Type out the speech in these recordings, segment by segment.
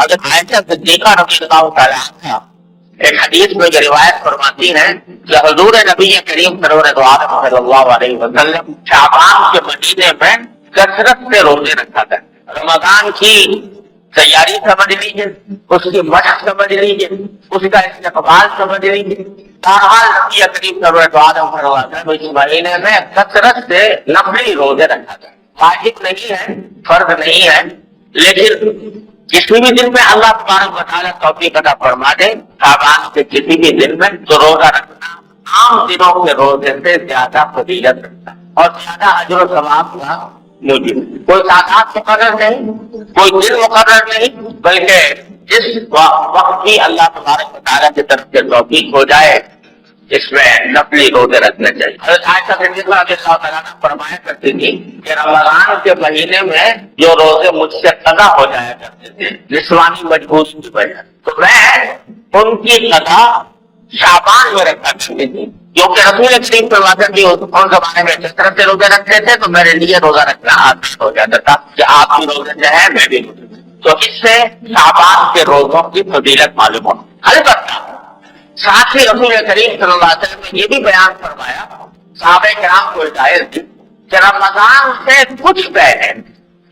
حضرت عائشہ صدیقہ رضی اللہ تعالیٰ عنہا ایک حدیث میں یہ روایت فرماتی ہیں کہ حضور نبی کریم سرور دو عالم صلی اللہ علیہ وسلم شعبان کے مہینے میں کثرت سے روزے رکھا کرتے. رمضان کی تیاری سمجھ لیجیے, اس کی مشق سمجھ لیجیے, اس کا استقبال سمجھ لیجیے. بہرحال نبی کریم سرور دو عالم صلی اللہ علیہ وسلم اس مہینے میں کثرت سے نفلی روزے رکھا کرتے. واجب نہیں ہے, فرض نہیں ہے, لیکن کسی بھی دن میں اللہ تبارک و تعالیٰ توفیق عطا فرما دے شعبان کے کسی بھی دن میں تو روزہ رکھنا عام دنوں کے روزے سے زیادہ فضیلت رکھتا ہے اور زیادہ اجر و ثواب کا موجب. کوئی تعداد مقرر نہیں, کوئی دن مقرر نہیں, بلکہ جس وقت بھی اللہ تبارک و تعالیٰ کی طرف سے توفیق ہو جائے اس میں نفلی روزے رکھنے چاہیے. حضرت عائشہ صدیقہ رضی اللہ تعالیٰ عنہا فرمایا کرتی تھی کہ رمضان کے مہینے میں جو روزے مجھ سے قضا ہو جایا کرتے تھے جسمانی مجبوری کی وجہ تو میں ان کی قضا شعبان میں رکھا کرتی تھی, کیونکہ رسول کریم صلی اللہ علیہ وسلم بھی اس زمانے میں جس طرح سے روزے رکھتے تھے تو میرے لیے روزہ رکھنا عادت ہو جاتا تھا کہ آپ بھی روزے جو ہے میں بھی روزے. تو اس سے شعبان کے روزوں کی فضیلت معلوم ہو. البتہ ساتھ ہی رسول کریم صلی اللہ علیہ وسلم نے یہ بھی بیان فرمایا, صحابہ کرام کو ہدایت دی کہ رمضان سے کچھ پہلے,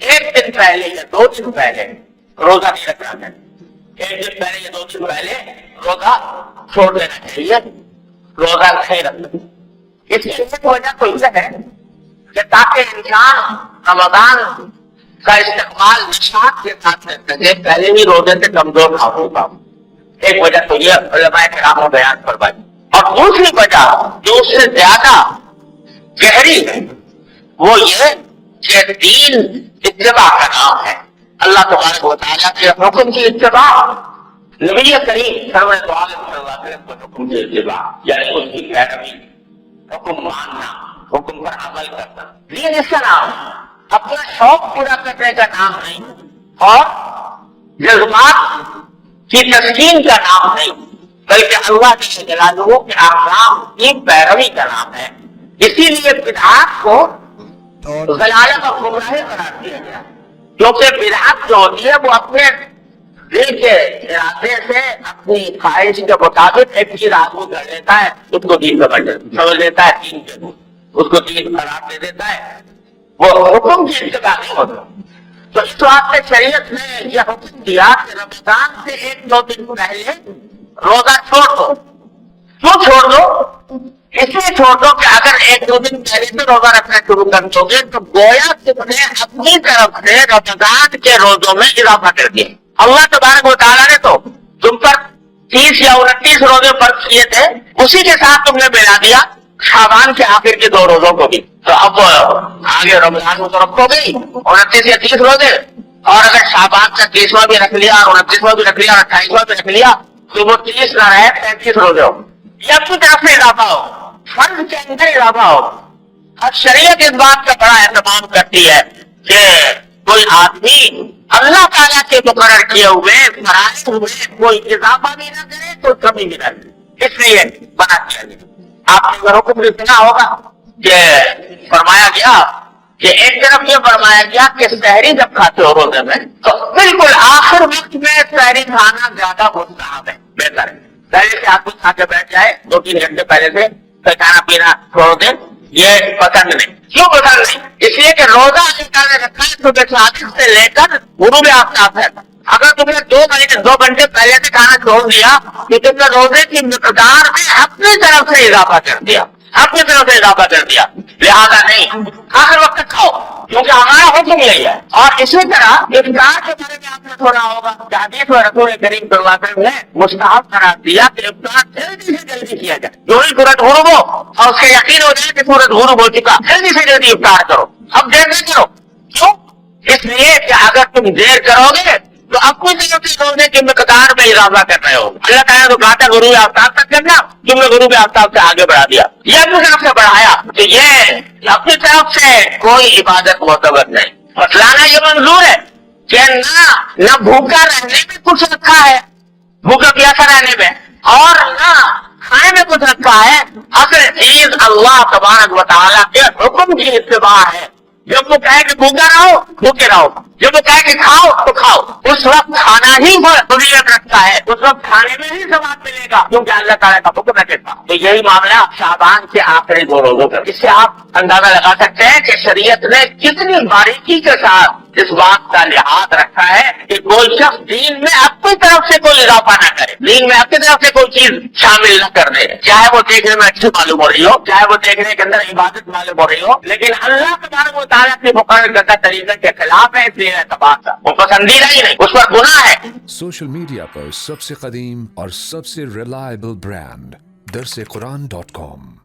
ایک دن پہلے یا 2 دن پہلے روزہ نہیں رکھنا چاہیے. ایک دن پہلے یا 2 دن پہلے روزہ چھوڑ دینا چاہیے, روزہ نہیں رکھنا. اس کی وجہ تو یہ ہے کہ تاکہ انسان رمضان کا استقبال نشاط کے ساتھ کر سکے, پہلے ہی روزے سے کمزور نہ ہوگا. ایک وجہ تو یہ علماء کرام نے بیان فرمائی, اور دوسری وجہ جو اس سے زیادہ گہری ہے وہ یہ کہ دین اتباع کا نام ہے. اللہ تبارک و تعالیٰ کے حکم کی اتباع, نبی کریم سرور دو عالم صلی اللہ علیہ وسلم کے حکم کی اتباع, یعنی اس کی پیروی, حکم ماننا, حکم پر عمل کرنا. دین اس کا نام اپنا شوق پورا کرنے کا نام نہیں اور جذبات کی تسکین کا نام نہیں, بلکہ اللہ کے جلالہ کے احکام کی پیروی کا نام ہے. اسی لیے بدعات کو ضلالت اور گمراہی قرار دیا گیا, کیونکہ بدعت جو ہوتی ہے وہ اپنے دل کے ارادے سے اپنی خواہش کے مطابق ایک چیز آگے کر لیتا ہے, اس کو دین سمجھ لیتا ہے, دین کے اس کو دین قرار دے دیتا ہے, وہ حکم کی اتباع نہیں ہوتا. تو اس واسطے شریعت نے یہ حکم دیا کہ رمضان سے 1-2 دن پہلے روزہ چھوڑ دو. کیوں چھوڑ دو؟ اس لیے چھوڑ دو کہ اگر 1-2 دن پہلے سے روزہ رکھنا شروع کر دو گے تو گویا تم نے اپنی طرف سے رمضان کے روزوں میں اضافہ کر دیا. اللہ تبارک و تعالیٰ نے تو تم پر 30 یا 29 روزے فرض کیے تھے, اسی کے ساتھ تم نے ملا دیا شعبان کے آخر کے 2 روزوں کو بھی. تو اب آگے رمضان کو تو رکھو گئی 29 یا 30 روزے, اور اگر شعبان کا 30واں بھی رکھ لیا اور 29واں بھی رکھ لیا اور 28واں بھی رکھ لیا تو وہ 30 نہ رہے 35 روزے ہو. یہ اپنی طرف سے اضافہ ہو, فرض کے اندر اضافہ ہو. اب شریعت اس بات کا بڑا اہتمام کرتی ہے کہ کوئی آدمی اللہ تعالیٰ کے مقرر کیے ہوئے فرائض ہوئے کوئی اضافہ بھی نہ کرے کوئی کمی بھی نہ کرے, اس لیے بنا دیا گیا. آپ نے حکم بھی سنا ہوگا کہ فرمایا گیا کہ ایک طرف یہ فرمایا گیا کہ سحری جب کھاتے ہو روزے میں تو بالکل آخر وقت میں سحری کھانا زیادہ مستحب ہے, بہتر ہے. پہلے سے آدمی کھا کے بیٹھ جائے 2-3 گھنٹے پہلے سے پھر کھانا پینا چھوڑ دیں, یہ پسند نہیں. کیوں پسند نہیں؟ اس لیے کہ روزہ اللہ نے رکھا ہے صبح صادق سے لے کر غروب آفتاب ہے. اگر تم نے 2 گھنٹے پہلے سے کھانا چھوڑ دیا تو تم نے روزے کی مقدار میں اپنی طرف سے اضافہ کر دیا, اپنی طرف سے اضافہ کر دیا. لہذا نہیں, آخر وقت کھاؤ کیونکہ ہمارا حکم یہی ہے. اور اسی طرح افطار کے بارے میں آپ نے سنا ہوگا کہ حدیث میں رسول کریم صلی اللہ علیہ وسلم نے مستحب قرار دیا کہ افطار جلدی سے جلدی کیا جائے. جو ہی سورج غروب ہو اور اس کا یقین ہو جائے کہ سورج غروب ہو چکا, جلدی سے جلدی افطار کرو. اب دیر نہ کرو. کیوں؟ اس لیے کہ اگر تم دیر کرو گے تو اپنی طرف سے روزے کی مقدار میں اضافہ کر رہے ہو. اللہ تعالیٰ تو کہا تھا غروب آفتاب تک کرنا, تم نے غروب آفتاب سے آگے بڑھا دیا, یہ اپنی طرف سے بڑھایا. تو یہ اپنی طرف سے کوئی عبادت معتبر نہیں. مسئلہ یہ منظور ہے کہ نہ بھوکا رہنے میں کچھ رکھا ہے, بھوکا پیاسا رہنے میں, اور نہ کھانے میں کچھ رکھا ہے. اصل چیز اللہ تبارک و تعالیٰ کے حکم کی اتباع ہے. جب وہ کہے کہ بھوکا رہو بھوکے رہو، جب وہ کہے کہ کھاؤ تو کھاؤ، اس وقت کھانا ہی فضیلت رکھتا ہے، اس وقت کھانے میں ہی ثواب ملے گا کیونکہ اللہ تعالیٰ کا حکم ہے کہ کھاؤ۔ تو یہی معاملہ شعبان کے آخری 2 روزوں کا، اس سے آپ اندازہ لگا سکتے ہیں کہ شریعت نے کتنی باریکی کے ساتھ اس بات کا لحاظ رکھا ہے کہ کوئی شخص دین میں اپنی طرف سے کوئی اضافہ نہ کرے، دین میں اپنی طرف سے کوئی چیز شامل نہ کر دے، چاہے وہ دیکھنے میں اچھی معلوم ہو رہی ہو، چاہے وہ دیکھنے کے اندر عبادت معلوم ہو رہی ہو، لیکن اللہ تبارک و تعالیٰ کی مقرر کردہ طریقے کے خلاف ہے، اس لیے اعتبار تھا وہ پسندیدہ ہی نہیں، اس پر گناہ ہے۔ سوشل میڈیا پر سب سے قدیم اور سب سے ریلائبل برانڈ درسقرآن.com